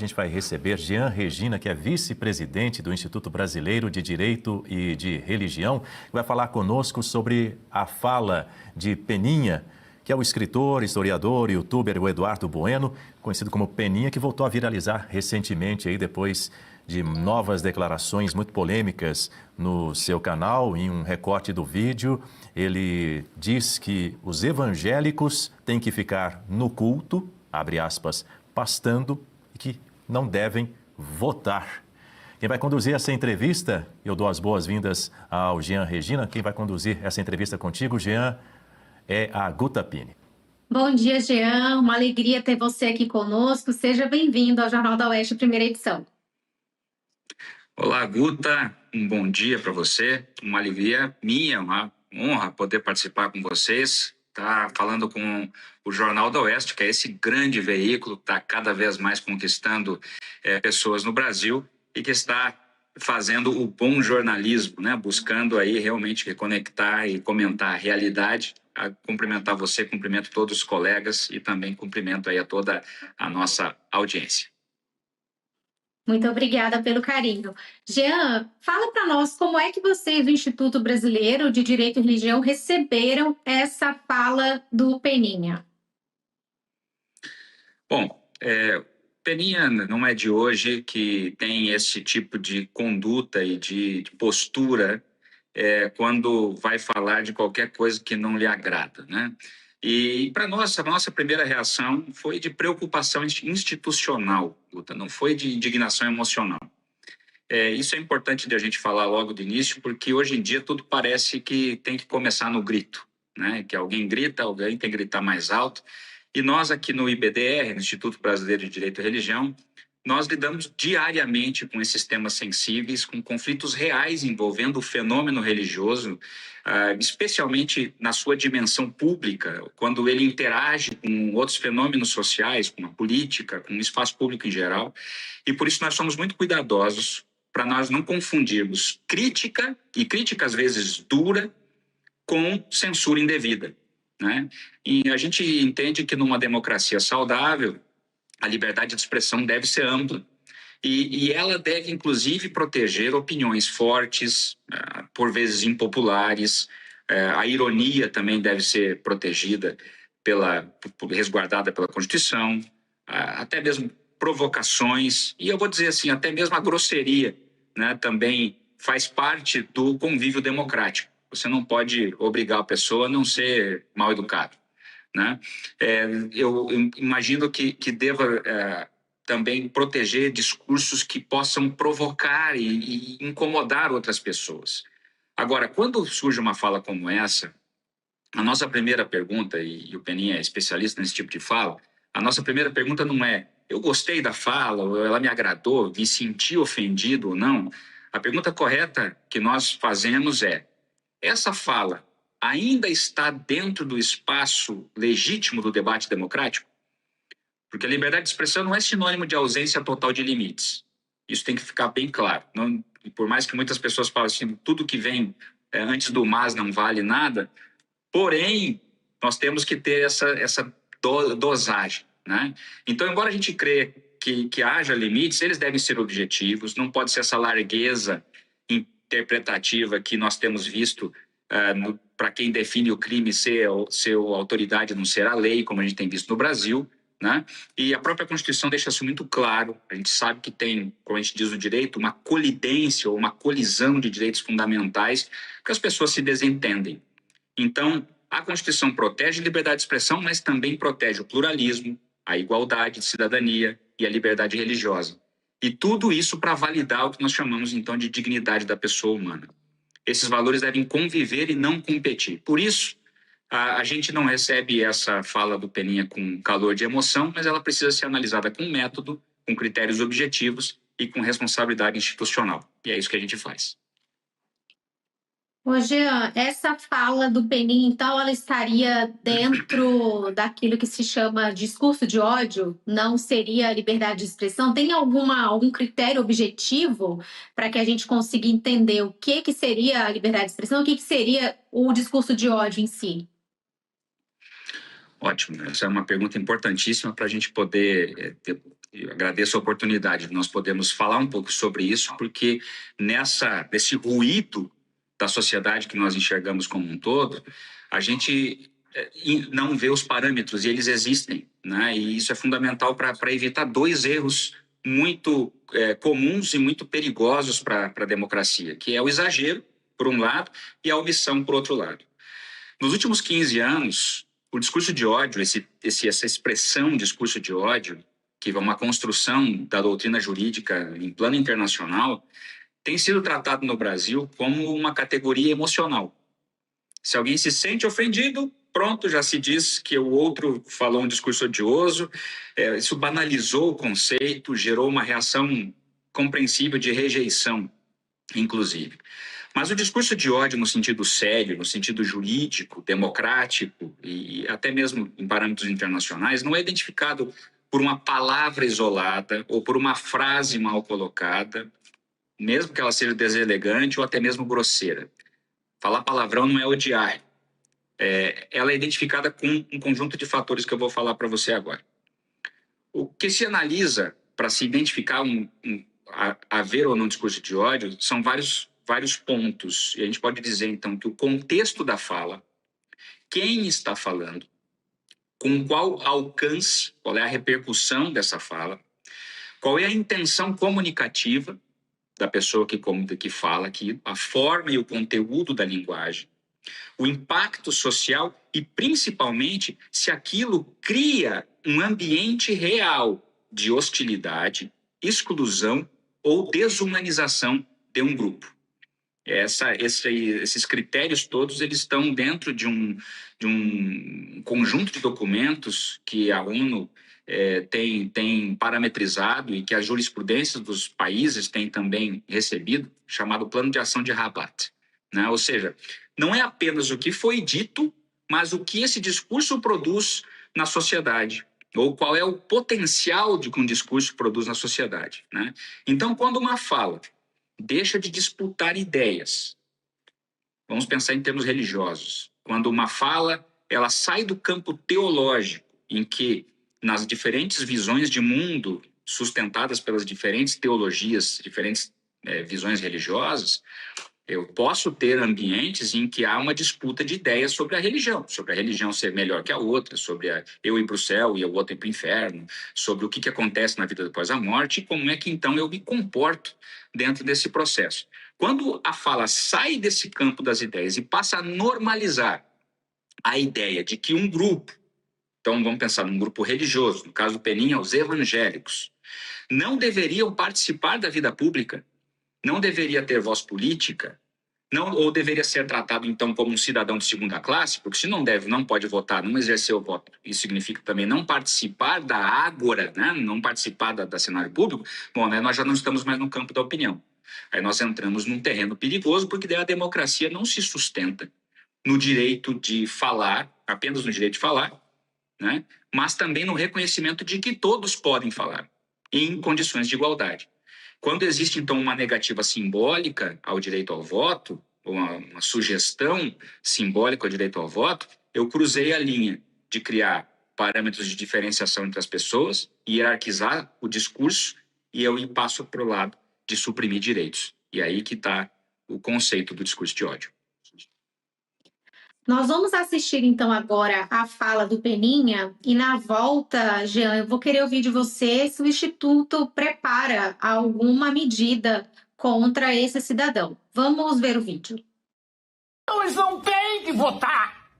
A gente vai receber Jean Regina, que é vice-presidente do Instituto Brasileiro de Direito e de Religião, que vai falar conosco sobre a fala de Peninha, que é o escritor, historiador e youtuber o Eduardo Bueno, conhecido como Peninha, que voltou a viralizar recentemente aí depois de novas declarações muito polêmicas no seu canal. Em um recorte do vídeo, ele diz que os evangélicos têm que ficar no culto, abre aspas, pastando, e que não devem votar. Quem vai conduzir essa entrevista, eu dou as boas-vindas ao Jean Regina. Quem vai conduzir essa entrevista contigo, Jean, é a Guta Pini. Bom dia, Jean. Uma alegria ter você aqui conosco. Seja bem-vindo ao Jornal da Oeste, primeira edição. Olá, Guta. Um bom dia para você. Uma alegria minha, uma honra poder participar com vocês. Tá falando com o Jornal da Oeste, que é esse grande veículo que está cada vez mais conquistando pessoas no Brasil e que está fazendo o bom jornalismo, né? Buscando aí realmente reconectar e comentar a realidade. Cumprimentar você, cumprimento todos os colegas e também cumprimento aí a toda a nossa audiência. Muito obrigada pelo carinho. Jean, fala para nós como é que vocês do Instituto Brasileiro de Direito e Religião receberam essa fala do Peninha. Bom, Peninha não é de hoje que tem esse tipo de conduta e de postura quando vai falar de qualquer coisa que não lhe agrada, né? E para nós, a nossa primeira reação foi de preocupação institucional, Guta, não foi de indignação emocional. Isso é importante de a gente falar logo de início, porque hoje em dia tudo parece que tem que começar no grito, né? Que alguém grita, alguém tem que gritar mais alto. E nós aqui no IBDR, no Instituto Brasileiro de Direito e Religião, nós lidamos diariamente com esses temas sensíveis, com conflitos reais envolvendo o fenômeno religioso, especialmente na sua dimensão pública, quando ele interage com outros fenômenos sociais, com a política, com o espaço público em geral. E por isso nós somos muito cuidadosos para nós não confundirmos crítica, e crítica às vezes dura, com censura indevida, né? E a gente entende que numa democracia saudável, a liberdade de expressão deve ser ampla e ela deve, inclusive, proteger opiniões fortes, por vezes impopulares. A ironia também deve ser protegida, resguardada pela Constituição, até mesmo provocações, e eu vou dizer assim, até mesmo a grosseria, né, também faz parte do convívio democrático. Você não pode obrigar a pessoa a não ser mal educado, né? Eu imagino que deva também proteger discursos que possam provocar e incomodar outras pessoas. Agora, quando surge uma fala como essa, a nossa primeira pergunta, e o Peninha é especialista nesse tipo de fala, a nossa primeira pergunta não é eu gostei da fala, ou ela me agradou, me senti ofendido ou não. A pergunta correta que nós fazemos é: essa fala ainda está dentro do espaço legítimo do debate democrático? Porque a liberdade de expressão não é sinônimo de ausência total de limites. Isso tem que ficar bem claro. Não, por mais que muitas pessoas falem assim, tudo que vem antes do mas não vale nada, porém, nós temos que ter essa dosagem, né? Então, embora a gente crê que haja limites, eles devem ser objetivos, não pode ser essa largueza interpretativa que nós temos visto para quem define o crime ser autoridade, não ser a lei, como a gente tem visto no Brasil, né? E a própria Constituição deixa isso muito claro. A gente sabe que tem, como a gente diz no direito, uma colidência ou uma colisão de direitos fundamentais, porque as pessoas se desentendem. Então, a Constituição protege a liberdade de expressão, mas também protege o pluralismo, a igualdade de cidadania e a liberdade religiosa. E tudo isso para validar o que nós chamamos, então, de dignidade da pessoa humana. Esses valores devem conviver e não competir. Por isso, a gente não recebe essa fala do Peninha com calor de emoção, mas ela precisa ser analisada com método, com critérios objetivos e com responsabilidade institucional. E é isso que a gente faz. Ô, Jean, essa fala do Peninha, então, ela estaria dentro daquilo que se chama discurso de ódio? Não seria liberdade de expressão? Tem algum critério objetivo para que a gente consiga entender o que seria a liberdade de expressão, o que seria o discurso de ódio em si? Ótimo, essa é uma pergunta importantíssima para a gente poder Eu agradeço a oportunidade de nós podermos falar um pouco sobre isso, porque nesse ruído da sociedade que nós enxergamos como um todo, a gente não vê os parâmetros, e eles existem, né? E isso é fundamental para evitar dois erros muito comuns e muito perigosos para a democracia, que é o exagero, por um lado, e a omissão, por outro lado. Nos últimos 15 anos, o discurso de ódio, essa expressão discurso de ódio, que é uma construção da doutrina jurídica em plano internacional, tem sido tratado no Brasil como uma categoria emocional. Se alguém se sente ofendido, pronto, já se diz que o outro falou um discurso odioso. Isso banalizou o conceito, gerou uma reação compreensível de rejeição, inclusive. Mas o discurso de ódio no sentido sério, no sentido jurídico, democrático e até mesmo em parâmetros internacionais, não é identificado por uma palavra isolada ou por uma frase mal colocada, mesmo que ela seja deselegante ou até mesmo grosseira. Falar palavrão não é odiar. Ela é identificada com um conjunto de fatores que eu vou falar para você agora. O que se analisa para se identificar haver ou não discurso de ódio são vários pontos. E a gente pode dizer, então, que o contexto da fala, quem está falando, com qual alcance, qual é a repercussão dessa fala, qual é a intenção comunicativa da pessoa que fala aqui, a forma e o conteúdo da linguagem, o impacto social e, principalmente, se aquilo cria um ambiente real de hostilidade, exclusão ou desumanização de um grupo. Esses critérios todos eles estão dentro de um conjunto de documentos que a ONU tem parametrizado e que as jurisprudências dos países têm também recebido, chamado Plano de Ação de Rabat, né? Ou seja, não é apenas o que foi dito, mas o que esse discurso produz na sociedade, ou qual é o potencial que um discurso produz na sociedade, né? Então, quando uma fala deixa de disputar ideias, vamos pensar em termos religiosos, quando uma fala ela sai do campo teológico, em que nas diferentes visões de mundo sustentadas pelas diferentes teologias, diferentes visões religiosas, eu posso ter ambientes em que há uma disputa de ideias sobre a religião ser melhor que a outra, sobre eu ir para o céu e o outro ir para o inferno, sobre o que acontece na vida depois da morte e como é que então eu me comporto dentro desse processo. Quando a fala sai desse campo das ideias e passa a normalizar a ideia de que um grupo, então vamos pensar num grupo religioso, no caso do Peninha, os evangélicos, não deveriam participar da vida pública, não deveria ter voz política, ou deveria ser tratado, então, como um cidadão de segunda classe, porque se não pode votar, não exercer o voto, isso significa também não participar da ágora, né? Não participar da cenário público, bom, né, nós já não estamos mais no campo da opinião. Aí nós entramos num terreno perigoso, porque daí a democracia não se sustenta no direito de falar, apenas no direito de falar, né? Mas também no reconhecimento de que todos podem falar, em condições de igualdade. Quando existe, então, uma negativa simbólica ao direito ao voto, ou uma sugestão simbólica ao direito ao voto, eu cruzei a linha de criar parâmetros de diferenciação entre as pessoas, hierarquizar o discurso, e eu passo para o lado de suprimir direitos. E aí que está o conceito do discurso de ódio. Nós vamos assistir, então, agora a fala do Peninha e, na volta, Jean, eu vou querer ouvir de você se o Instituto prepara alguma medida contra esse cidadão. Vamos ver o vídeo. Eles não têm que votar!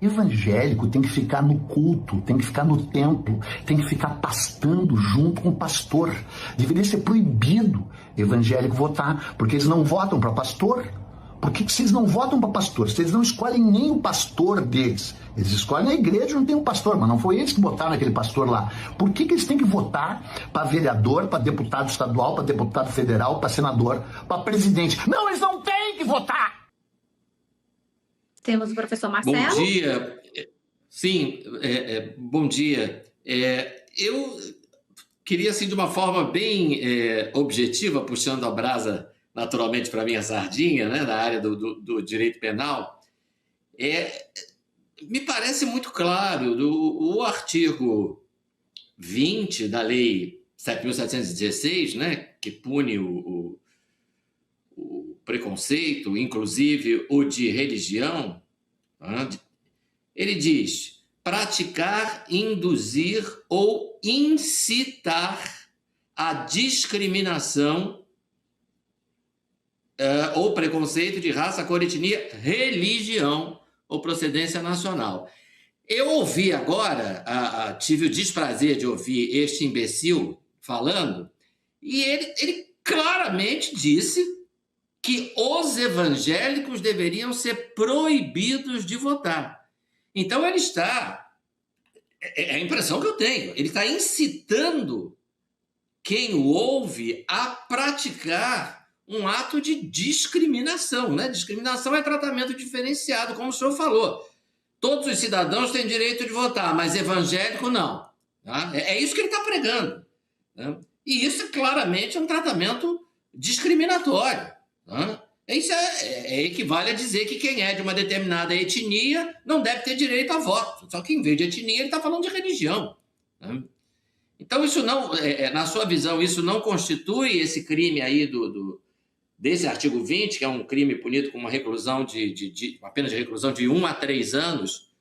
Evangélico tem que ficar no culto, tem que ficar no templo, tem que ficar pastando junto com o pastor. Deveria ser proibido evangélico votar, porque eles não votam para pastor. Por que vocês não votam para pastor? Vocês não escolhem nem o pastor deles. Eles escolhem a igreja, não tem um pastor, mas não foi eles que botaram aquele pastor lá. Por que eles têm que votar para vereador, para deputado estadual, para deputado federal, para senador, para presidente? Não, eles não têm que votar! Temos o professor Marcelo. Bom dia. Sim, bom dia. Eu queria, assim, de uma forma bem objetiva, puxando a brasa naturalmente para minha sardinha, né, na área do direito penal, me parece muito claro o artigo 20 da Lei 7.716, né, que pune o preconceito, inclusive o de religião, tá? Ele diz: praticar, induzir ou incitar a discriminação ou preconceito de raça, cor, etnia, religião ou procedência nacional. Eu ouvi agora, tive o desprazer de ouvir este imbecil falando, e ele claramente disse que os evangélicos deveriam ser proibidos de votar. Então ele está, é a impressão que eu tenho, ele está incitando quem o ouve a praticar um ato de discriminação, né? Discriminação é tratamento diferenciado, como o senhor falou. Todos os cidadãos têm direito de votar, mas evangélico não. Tá? É isso que ele está pregando. Né? E isso claramente é um tratamento discriminatório. Tá? Isso equivale a dizer que quem é de uma determinada etnia não deve ter direito a voto. Só que em vez de etnia, ele está falando de religião. Tá? Então, isso não, na sua visão, isso não constitui esse crime aí desse artigo 20, que é um crime punido com uma reclusão uma pena de reclusão de 1 a 3 anos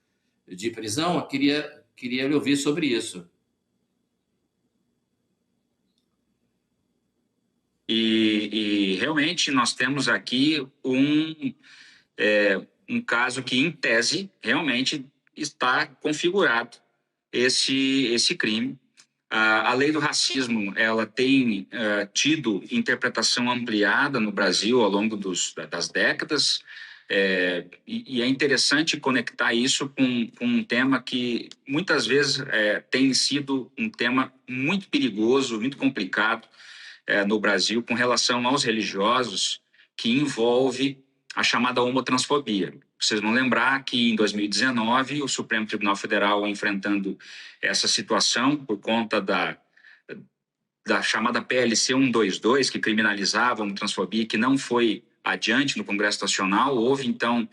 de prisão? Eu queria lhe ouvir sobre isso. E realmente nós temos aqui um caso que, em tese, realmente está configurado esse crime. A lei do racismo, ela tem tido interpretação ampliada no Brasil ao longo das décadas, e é interessante conectar isso com um tema que muitas vezes tem sido um tema muito perigoso, muito complicado no Brasil, com relação aos religiosos, que envolve a chamada homotransfobia. Vocês vão lembrar que, em 2019, o Supremo Tribunal Federal, enfrentando essa situação por conta da chamada PLC 122, que criminalizava a homotransfobia, que não foi adiante no Congresso Nacional, houve, então,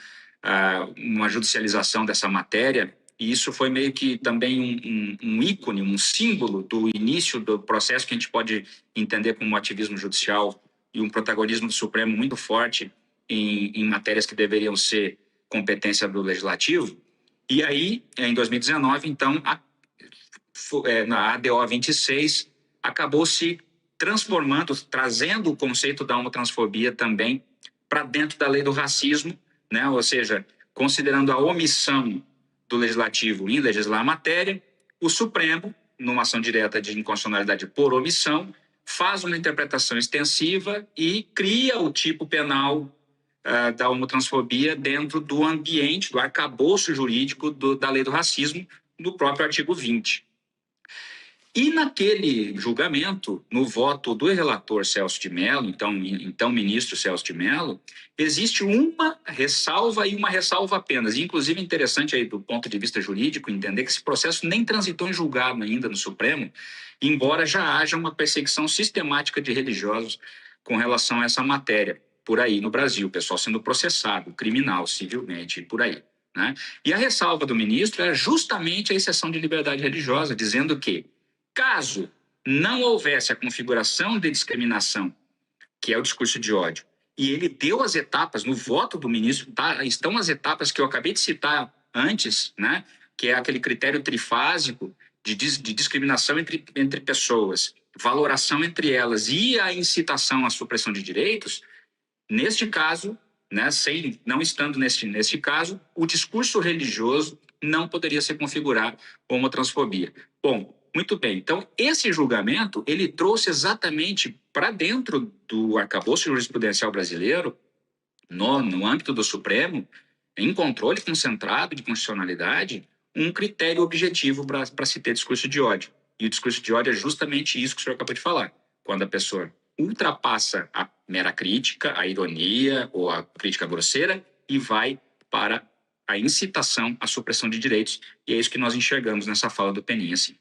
uma judicialização dessa matéria, e isso foi meio que também um ícone, um símbolo do início do processo que a gente pode entender como ativismo judicial e um protagonismo do Supremo muito forte em matérias que deveriam ser competência do Legislativo. E aí, em 2019, então, na ADO 26, acabou se transformando, trazendo o conceito da homotransfobia também para dentro da lei do racismo, né? Ou seja, considerando a omissão do Legislativo em legislar a matéria, o Supremo, numa ação direta de inconstitucionalidade por omissão, faz uma interpretação extensiva e cria o tipo penal da homotransfobia dentro do ambiente, do arcabouço jurídico da lei do racismo, do próprio artigo 20. E naquele julgamento, no voto do relator Celso de Mello, então ministro Celso de Mello, existe uma ressalva e uma ressalva apenas. E, inclusive, é interessante aí do ponto de vista jurídico entender que esse processo nem transitou em julgado ainda no Supremo, embora já haja uma perseguição sistemática de religiosos com relação a essa matéria, por aí no Brasil, o pessoal sendo processado, criminal, civilmente, por aí. Né? E a ressalva do ministro era justamente a exceção de liberdade religiosa, dizendo que, caso não houvesse a configuração de discriminação, que é o discurso de ódio, e ele deu as etapas, no voto do ministro, estão as etapas que eu acabei de citar antes, né, que é aquele critério trifásico de discriminação entre pessoas, valoração entre elas e a incitação à supressão de direitos. Neste caso, né, não estando neste caso, o discurso religioso não poderia ser configurado como transfobia. Bom, muito bem. Então, esse julgamento, ele trouxe exatamente para dentro do arcabouço jurisprudencial brasileiro, no âmbito do Supremo, em controle concentrado de constitucionalidade, um critério objetivo para se ter discurso de ódio. E o discurso de ódio é justamente isso que o senhor acabou de falar. Quando a pessoa ultrapassa a mera crítica, a ironia ou a crítica grosseira e vai para a incitação à supressão de direitos. E é isso que nós enxergamos nessa fala do Peninha, assim.